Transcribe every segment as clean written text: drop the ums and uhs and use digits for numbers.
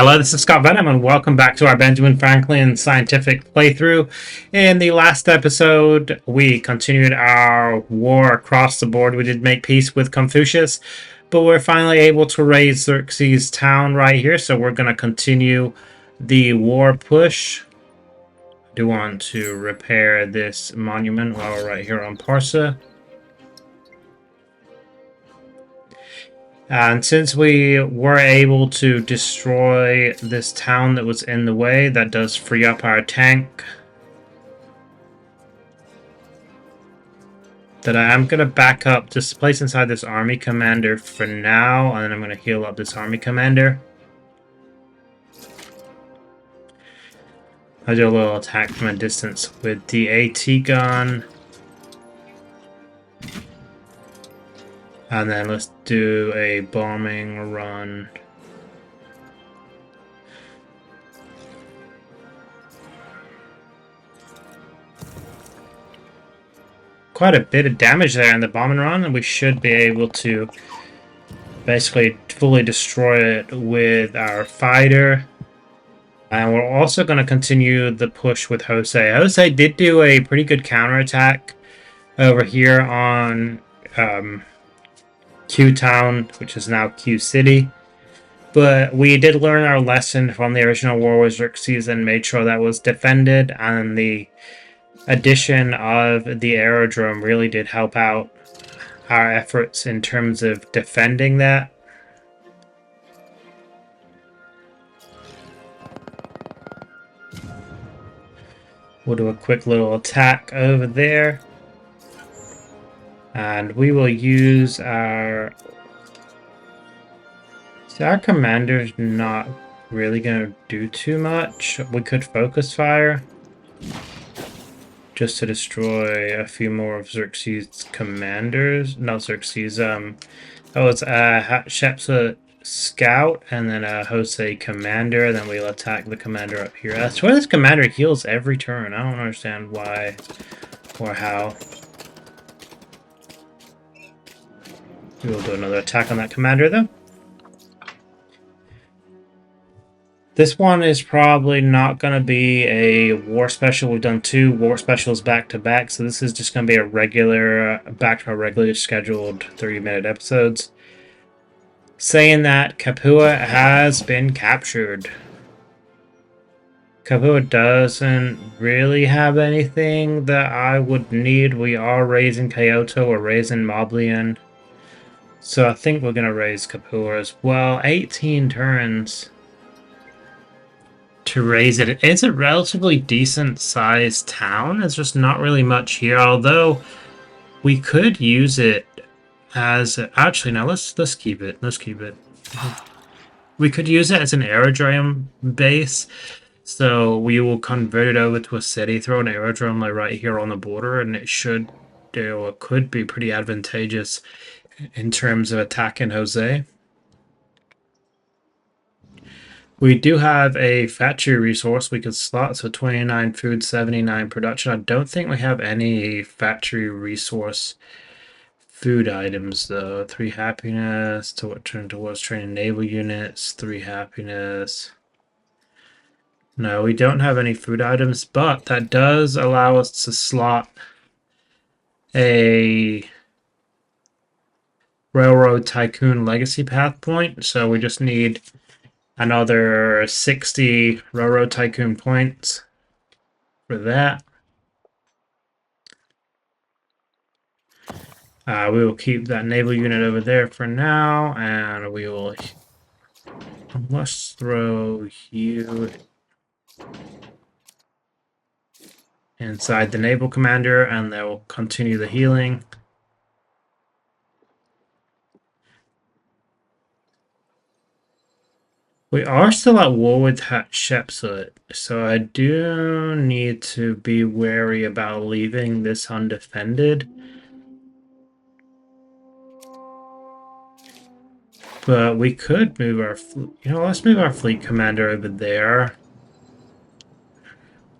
Hello, this is Scott Venom, and welcome back to our Benjamin Franklin scientific playthrough. In the last episode, we continued our war across the board. We did make peace with Confucius, but we're finally able to raise Xerxes' town right here, so we're going to continue the war push. I do want to repair this monument while we're right here on Parsa. And since we were able to destroy this town that was in the way, that does free up our tank. That I am going to back up, just place inside this army commander for now, and then I'm going to heal up this army commander. I'll do a little attack from a distance with the AT gun. And then let's do a bombing run. Quite a bit of damage there in the bombing run, and we should be able to basically fully destroy it with our fighter. And we're also going to continue the push with José. José did do a pretty good counterattack over here on Q Town, which is now Q City. But we did learn our lesson from the original war with Xerxes and made sure that was defended, and the addition of the aerodrome really did help out our efforts in terms of defending that. We'll do a quick little attack over there. And we will use our... See, our commander's not really going to do too much. We could focus fire. Just to destroy a few more of Xerxes' commanders. Not Xerxes, oh, it's Hatshepsut scout, and then a José commander. Then we'll attack the commander up here. I swear this commander heals every turn. I don't understand why or how. We will do another attack on that commander, though. This one is probably not going to be a war special. We've done 2 war specials back to back, so this is just going to be a regular, back to our regularly scheduled 30-minute episodes. Saying that, Capua has been captured. Capua doesn't really have anything that I would need. We are raising Kyoto, we're raising Moblian. So I think we're going to raise Capua as well. 18 turns to raise it. It's a relatively decent sized town. It's just not really much here. Although we could use it as actually no, let's keep it. Let's keep it. We could use it as an aerodrome base. So we will convert it over to a city, throw an aerodrome like right here on the border, and it should do or could be pretty advantageous in terms of attacking José. We do have a factory resource we could slot, so 29 food, 79 production. I don't think we have any factory resource food items though. 3 happiness, to turn towards training naval units, 3 happiness. No, we don't have any food items, but that does allow us to slot a Railroad Tycoon Legacy Path point, so we just need another 60 Railroad Tycoon points for that. We will keep that naval unit over there for now, and we will... Let's throw you inside the naval commander, and they will continue the healing. We are still at war with Hatshepsut, so I do need to be wary about leaving this undefended. But we could move our fleet. You know, let's move our fleet commander over there.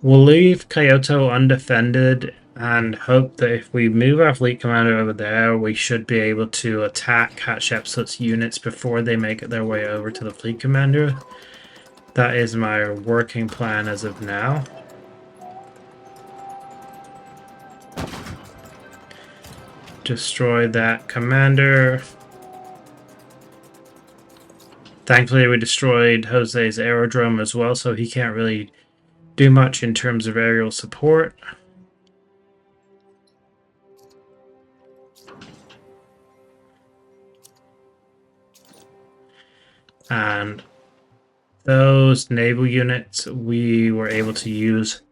We'll leave Kyoto undefended and hope that if we move our fleet commander over there, we should be able to attack Hatshepsut's units before they make their way over to the fleet commander. That is my working plan as of now. Destroy that commander. Thankfully, we destroyed Jose's aerodrome as well, so he can't really do much in terms of aerial support. And those naval units we were able to use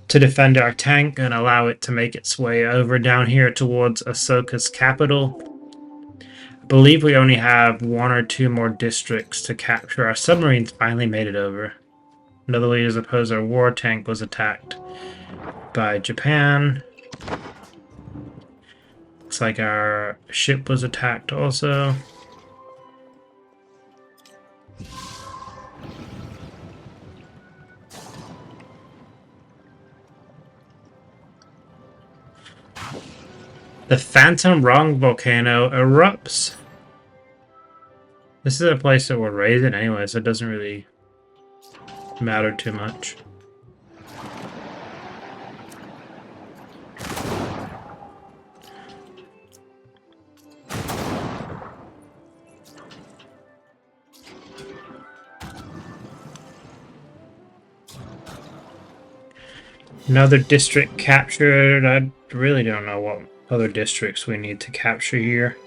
to defend our tank and allow it to make its way over down here towards Ahsoka's capital. I believe we only have 1 or 2 more districts to capture. Our submarines finally made it over. Another leader's opposed our war tank was attacked by Japan. Looks like our ship was attacked also. The Phantom Rung volcano erupts. This is a place that we're raising anyway, so it doesn't really matter too much. Another district captured. I really don't know what other districts we need to capture here.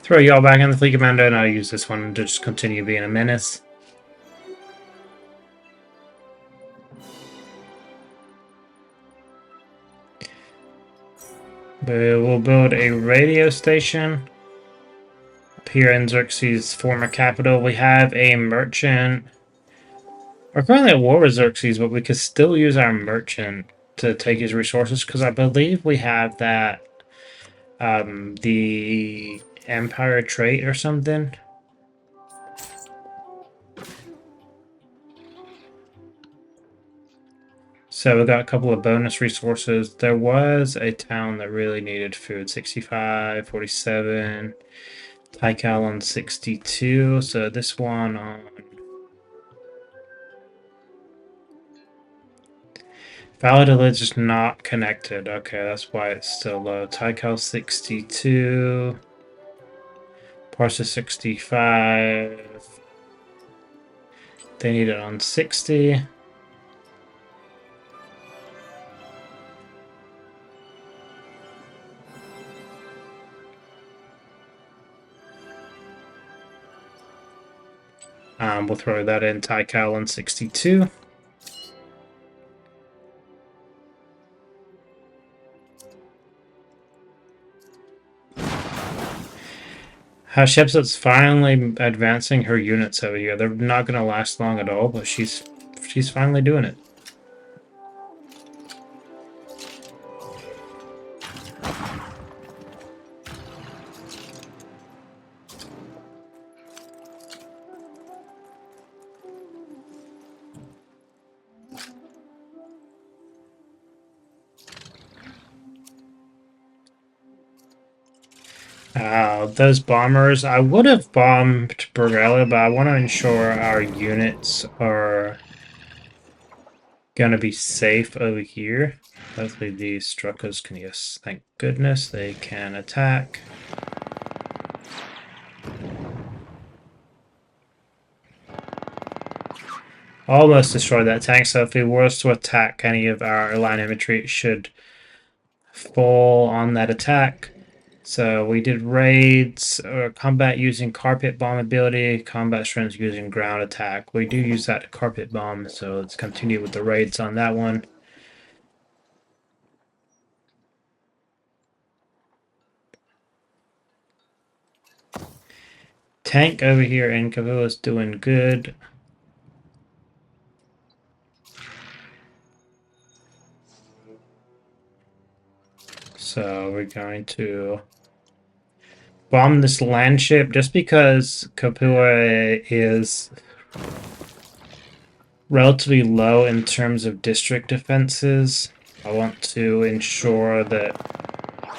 Throw y'all back in the fleet commander, and I'll use this one to just continue being a menace. We'll build a radio station up here in Xerxes' former capital. We have a merchant. We're currently at war with Xerxes, but we could still use our merchant to take his resources, because I believe we have that the Empire trait or something. So we got a couple of bonus resources. There was a town that really needed food. 65, 47, Tycal on 62. So this one on Valladolid is not connected. Okay, that's why it's still low. Tycal 62. Parsa 65. They need it on 60. We'll throw that in Tycal on 62. Hatshepsut's finally advancing her units over here. They're not going to last long at all, but she's finally doing it. Those bombers, I would have bombed Peril, but I want to ensure our units are going to be safe over here. Hopefully these struckers can, yes, thank goodness, they can attack. Almost destroyed that tank, so if it was to attack any of our line infantry, it should fall on that attack. So we did raids, combat using carpet bomb ability, combat strength using ground attack. We do use that carpet bomb, so let's continue with the raids on that one. Tank over here in Capua is doing good. So we're going to bomb this land ship just because Capua is relatively low in terms of district defenses. I want to ensure that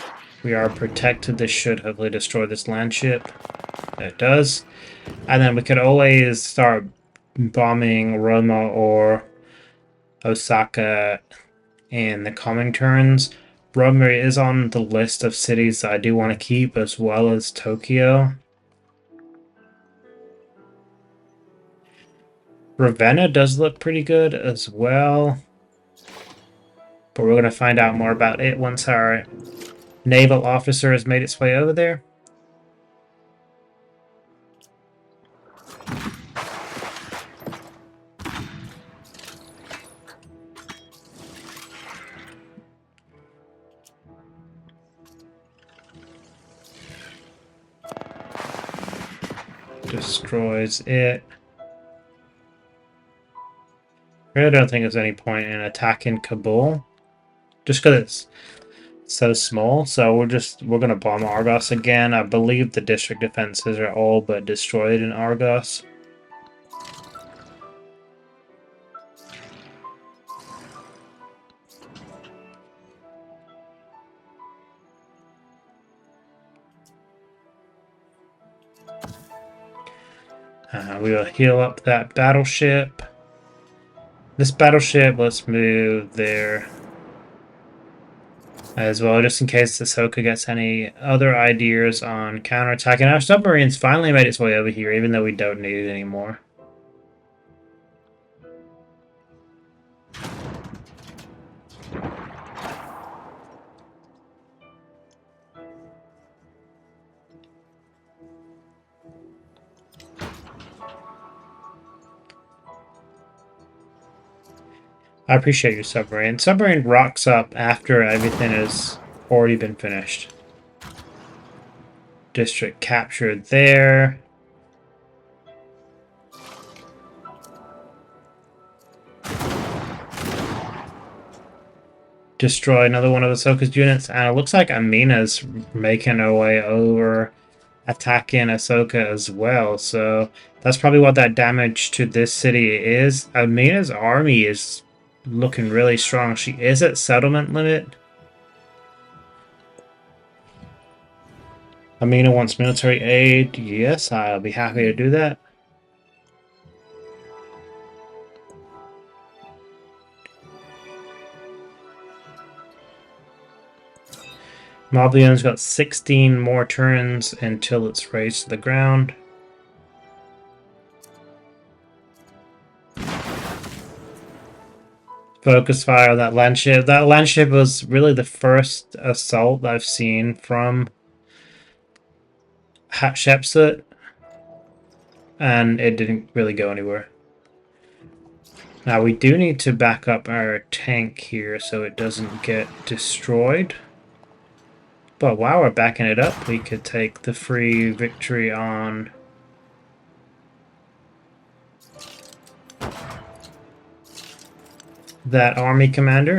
we are protected. This should hopefully destroy this land ship. It does. And then we could always start bombing Roma or Osaka in the coming turns. Roma is on the list of cities that I do want to keep, as well as Tokyo. Ravenna does look pretty good as well. But we're going to find out more about it once our naval officer has made its way over there. Destroys it. I really don't think there's any point in attacking Kabul. Just because it's so small. So we're gonna bomb Argos again. I believe the district defenses are all but destroyed in Argos. We will heal up that battleship. This battleship, let's move there as well, just in case Ahsoka gets any other ideas on counterattacking. Our submarines finally made its way over here, even though we don't need it anymore. I appreciate your submarine. Submarine rocks up after everything has already been finished. District captured there. Destroy another one of Ahsoka's units, and it looks like Amina's making her way over, attacking Ahsoka as well. So that's probably what that damage to this city is. Amina's army is looking really strong. She is at settlement limit. Amina wants military aid. Yes, I'll be happy to do that. Moblion's got 16 more turns until it's raised to the ground. Focus fire on that land ship. That land ship was really the first assault I've seen from Hatshepsut, and it didn't really go anywhere. Now we do need to back up our tank here so it doesn't get destroyed. But while we're backing it up, we could take the free victory on that army commander.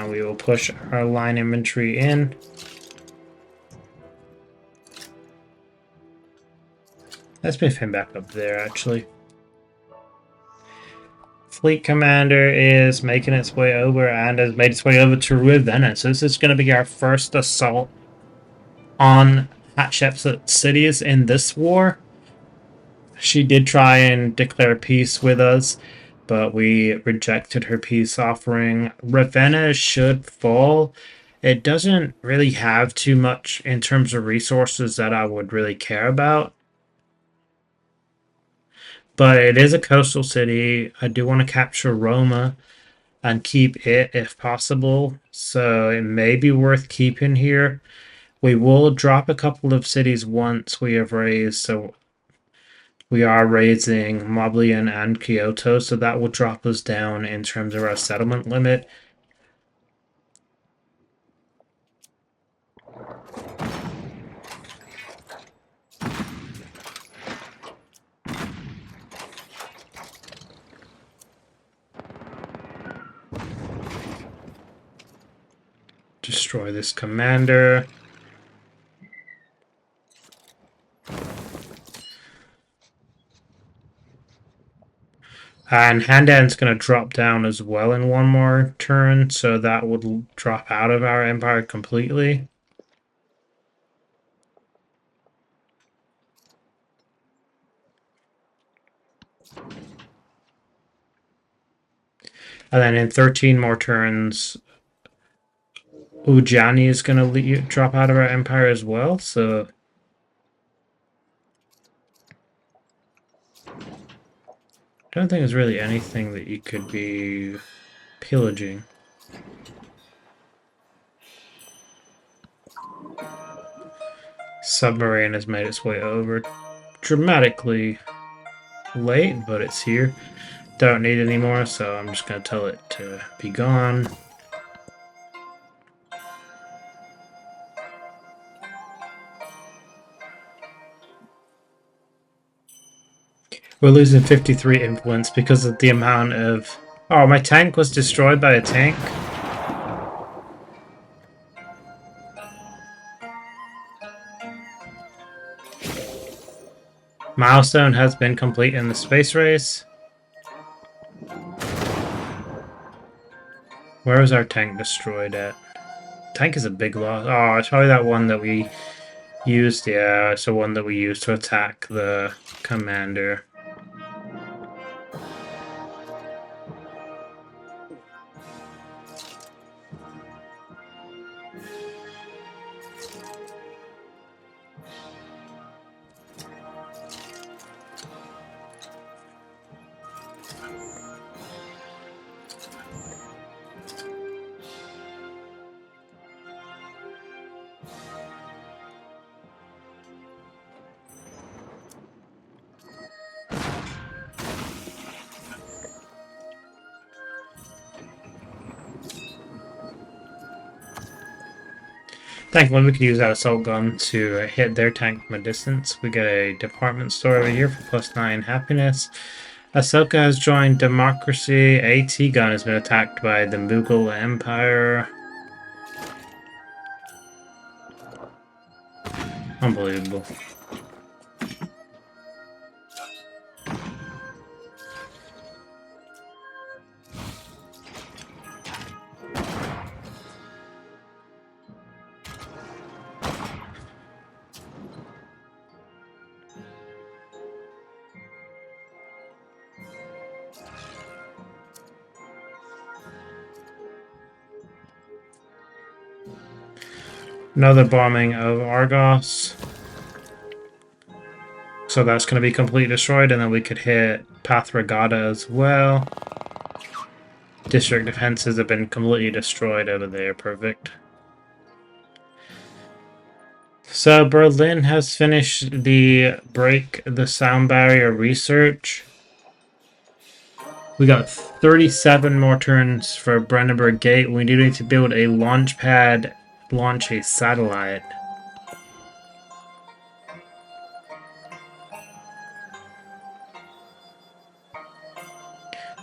We will push our line infantry in. Let's move him back up there, actually. Fleet commander is making its way over and has made its way over to Ravenna. So this is going to be our first assault on Hatshepsut cities in this war. She did try and declare peace with us, but we rejected her peace offering. Ravenna should fall. It doesn't really have too much in terms of resources that I would really care about. But it is a coastal city. I do want to capture Roma and keep it if possible. So it may be worth keeping here. We will drop a couple of cities once we have raised. So we are raising Moblian and Kyoto. So that will drop us down in terms of our settlement limit. Destroy this commander. And Handan's going to drop down as well in one more turn, so that would drop out of our empire completely. And then in 13 more turns, Ujani is going to drop out of our empire as well, so... I don't think there's really anything that you could be pillaging. Submarine has made its way over dramatically late, but it's here. Don't need it anymore, so I'm just going to tell it to be gone. We're losing 53 influence because of the amount of... Oh, my tank was destroyed by a tank? Milestone has been complete in the space race. Where was our tank destroyed at? Tank is a big loss. Oh, it's probably that one that we used. Yeah, it's the one that we used to attack the commander. Thankfully, we could use that assault gun to hit their tank from a distance. We get a department store over here for +9 happiness. Ahsoka has joined Democracy. AT gun has been attacked by the Mughal Empire. Unbelievable. Another bombing of Argos. So that's going to be completely destroyed, and then we could hit Pathragada as well. District defenses have been completely destroyed over there. Perfect. So Berlin has finished the break the sound barrier research. We got 37 more turns for Brandenburg Gate. We do need to build a launch pad, launch a satellite.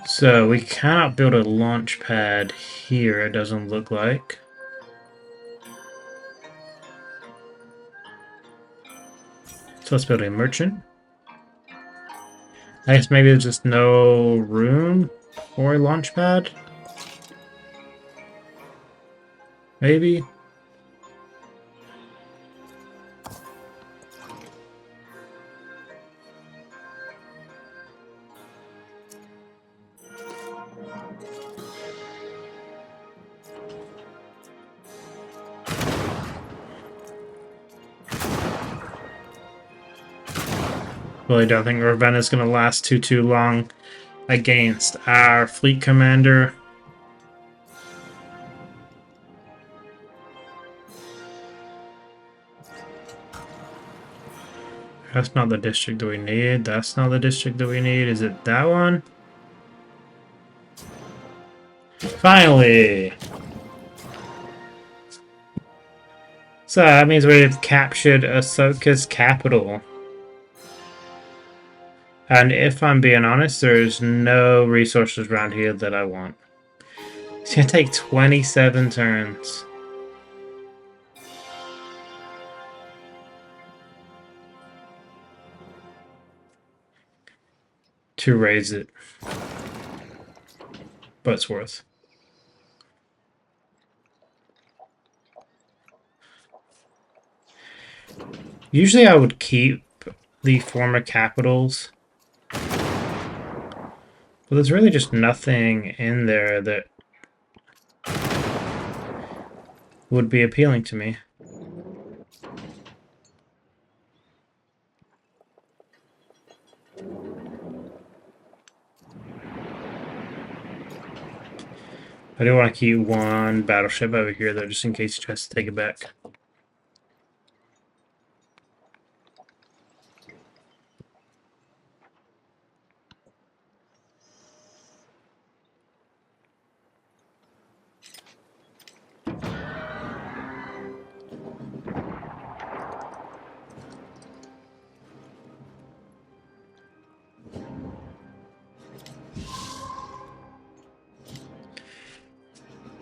So we cannot build a launch pad here, it doesn't look like. So let's build a merchant. I guess maybe there's just no room for a launch pad. Maybe. Really don't think Ravenna's going to last too long against our fleet commander. That's not the district that we need. That's not the district that we need. Is it that one? Finally! So that means we've captured Ahsoka's capital. And if I'm being honest, there's no resources around here that I want. It's gonna take 27 turns. To raise it. but it's worth. Usually I would keep the former capitals, but there's really just nothing in there that would be appealing to me. I do want to keep one battleship over here, though, just in case he tries to take it back.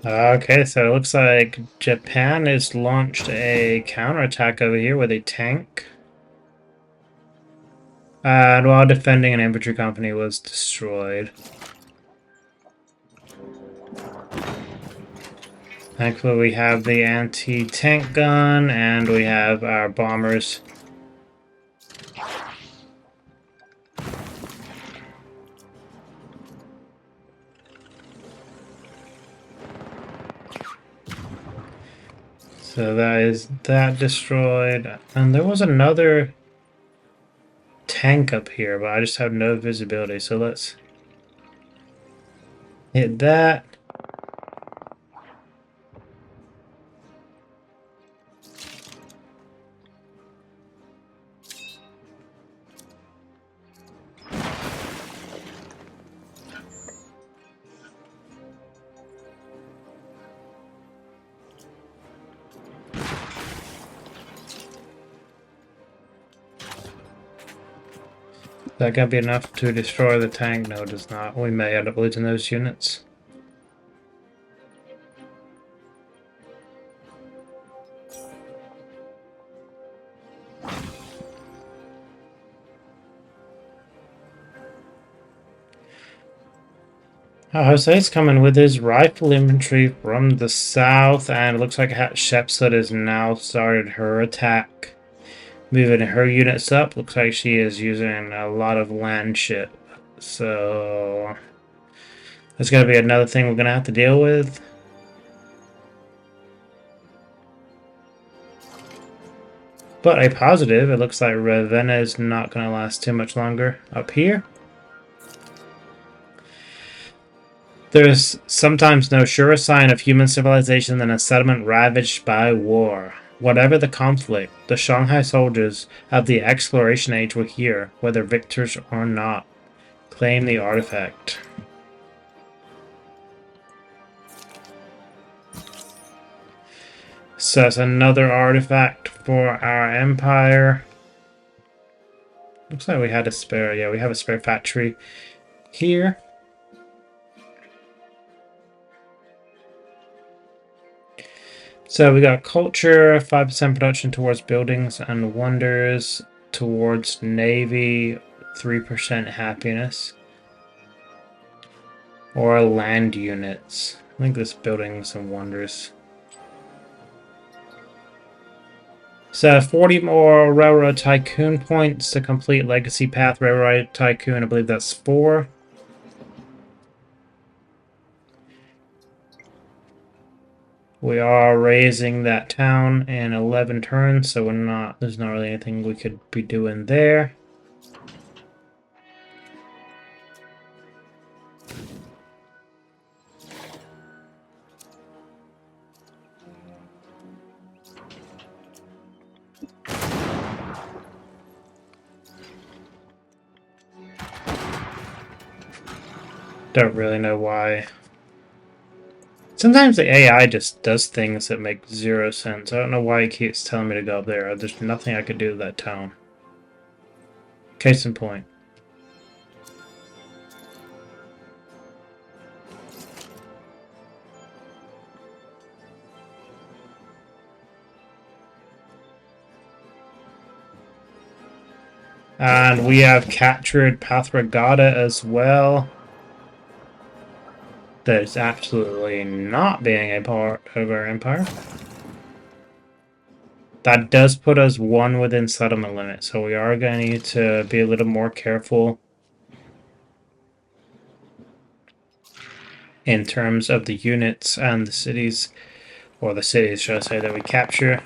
Okay, so it looks like Japan has launched a counterattack over here with a tank. And while defending, an infantry company was destroyed. Thankfully, we have the anti-tank gun, and we have our bombers. So that is that destroyed. And there was another tank up here, but I just have no visibility. So let's hit that. Is that gonna be enough to destroy the tank? No, it does not. We may end up losing those units. Jose's coming with his rifle infantry from the south, and it looks like Hatshepsut has now started her attack. Moving her units up. Looks like she is using a lot of land ship. So that's going to be another thing we're going to have to deal with. But a positive, it looks like Ravenna is not going to last too much longer up here. There's sometimes no surer sign of human civilization than a settlement ravaged by war. Whatever the conflict, the Shanghai soldiers of the exploration age were here, whether victors or not. Claim the artifact. So that's another artifact for our empire. Looks like we had a spare, yeah, we have a spare factory here. So we got culture, 5% production towards buildings and wonders, towards navy, 3% happiness. Or land units. I think this buildings and wonders. So 40 more Railroad Tycoon points to complete Legacy Path Railroad Tycoon. I believe that's 4. We are raising that town in 11 turns, so there's not really anything we could be doing there. Don't really know why. Sometimes the AI just does things that make 0 sense. I don't know why he keeps telling me to go up there. There's nothing I could do with that town. Case in point. And we have captured Pathragada as well. that is absolutely not being a part of our empire. That does put us one within settlement limit, so we are going to need to be a little more careful in terms of the units and the cities, or the cities, should I say, that we capture.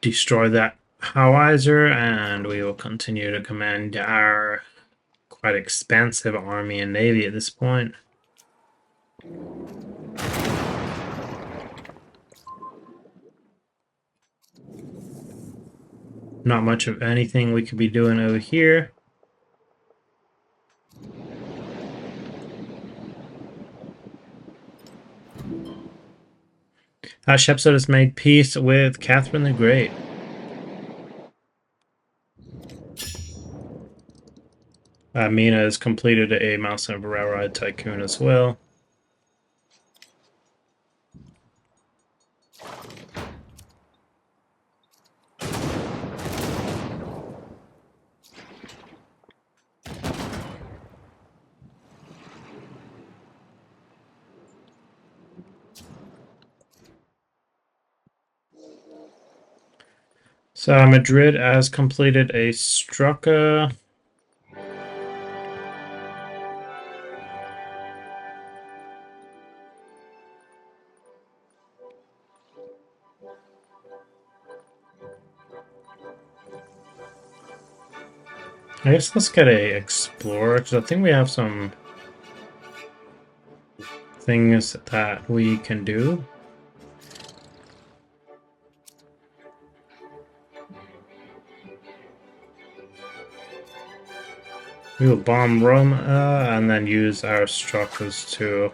Destroy that howitzer, and we will continue to command our quite expansive army and navy at this point. Not much of anything we could be doing over here. Hatshepsut has made peace with Catherine the Great. Mina has completed a Mouse and Railroad Tycoon as well. So Madrid has completed a Strucker. I guess let's get a Explorer, because I think we have some things that we can do. We will bomb Rome and then use our Struckers to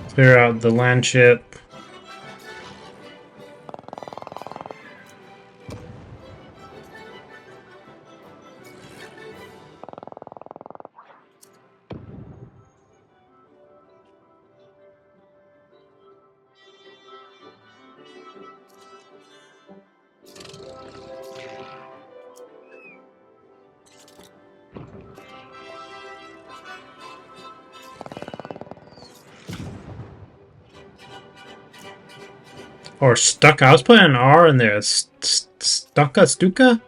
clear out the landship. Or Stuka. I was putting an R in there. Stuka?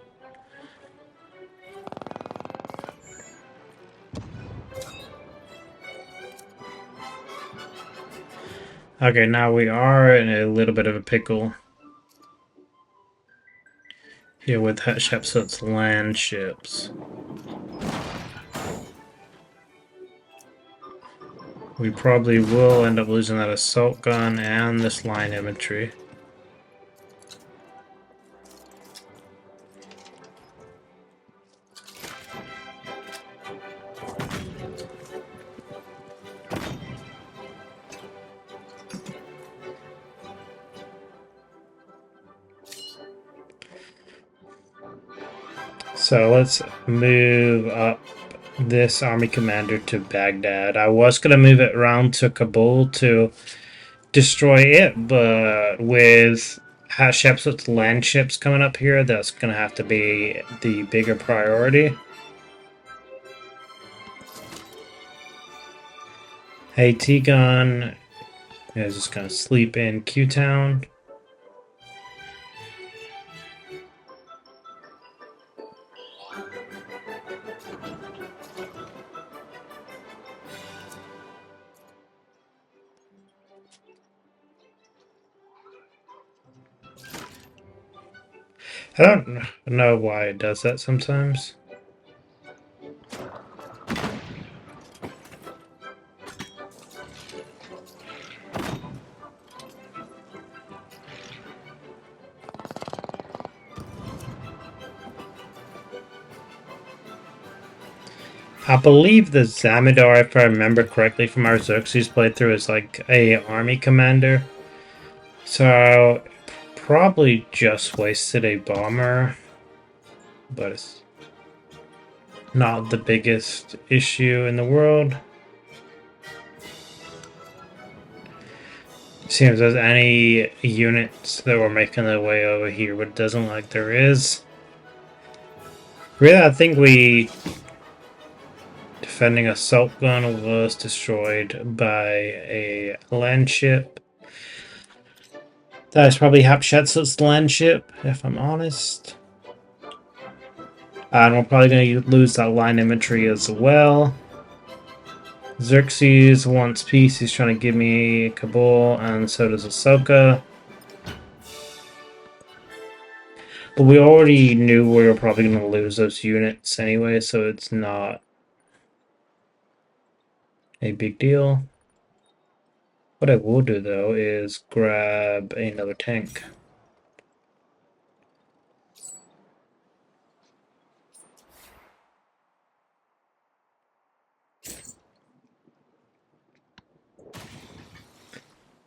Okay, now we are in a little bit of a pickle here with Hatshepsut's land ships. We probably will end up losing that assault gun and this line infantry. So let's move up this army commander to Baghdad. I was going to move it around to Kabul to destroy it, but with Hatshepsut's land ships coming up here, that's going to have to be the bigger priority. Hey, T-Gun is just going to sleep in Q-Town. I don't know why it does that sometimes. I believe the Zamidar, if I remember correctly from our Xerxes playthrough, is like a army commander. So probably just wasted a bomber, but it's not the biggest issue in the world. Seems there's any units that were making their way over here, but it doesn't look like there is. Really, I think defending assault gun was destroyed by a land ship. That is probably Hatshepsut's land ship, if I'm honest. And we're probably going to lose that line infantry as well. Xerxes wants peace. He's trying to give me Kabul, and so does Ahsoka. But we already knew we were probably going to lose those units anyway, so it's not a big deal. What I will do, though, is grab another tank.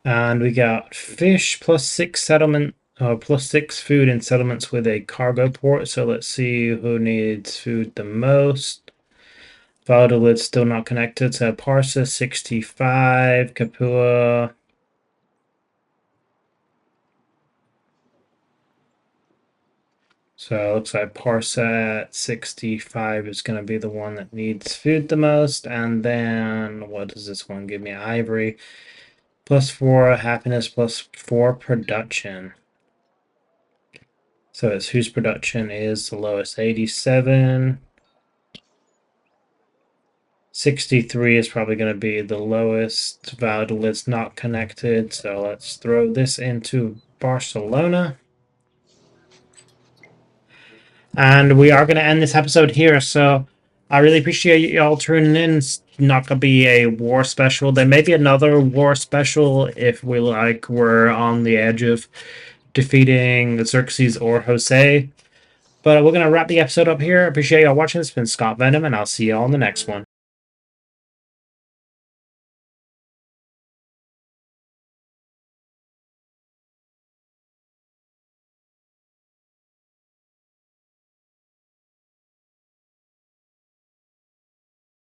And we got fish plus 6 settlement, plus 6 food in settlements with a cargo port. So let's see who needs food the most. Valladolid's still not connected. So Parsa 65, Capua. So it looks like Parsa at 65 is going to be the one that needs food the most. And then what does this one give me? Ivory. +4 happiness, +4 production. So it's whose production is the lowest? 87. 63 is probably going to be the lowest. Valladolid's not connected, so let's throw this into Barcelona. And we are going to end this episode here, so I really appreciate y'all tuning in. It's not going to be a war special. There may be another war special if we're on the edge of defeating Xerxes or Jose. But we're going to wrap the episode up here. I appreciate y'all watching. It's been Scott Venom, and I'll see y'all on the next one.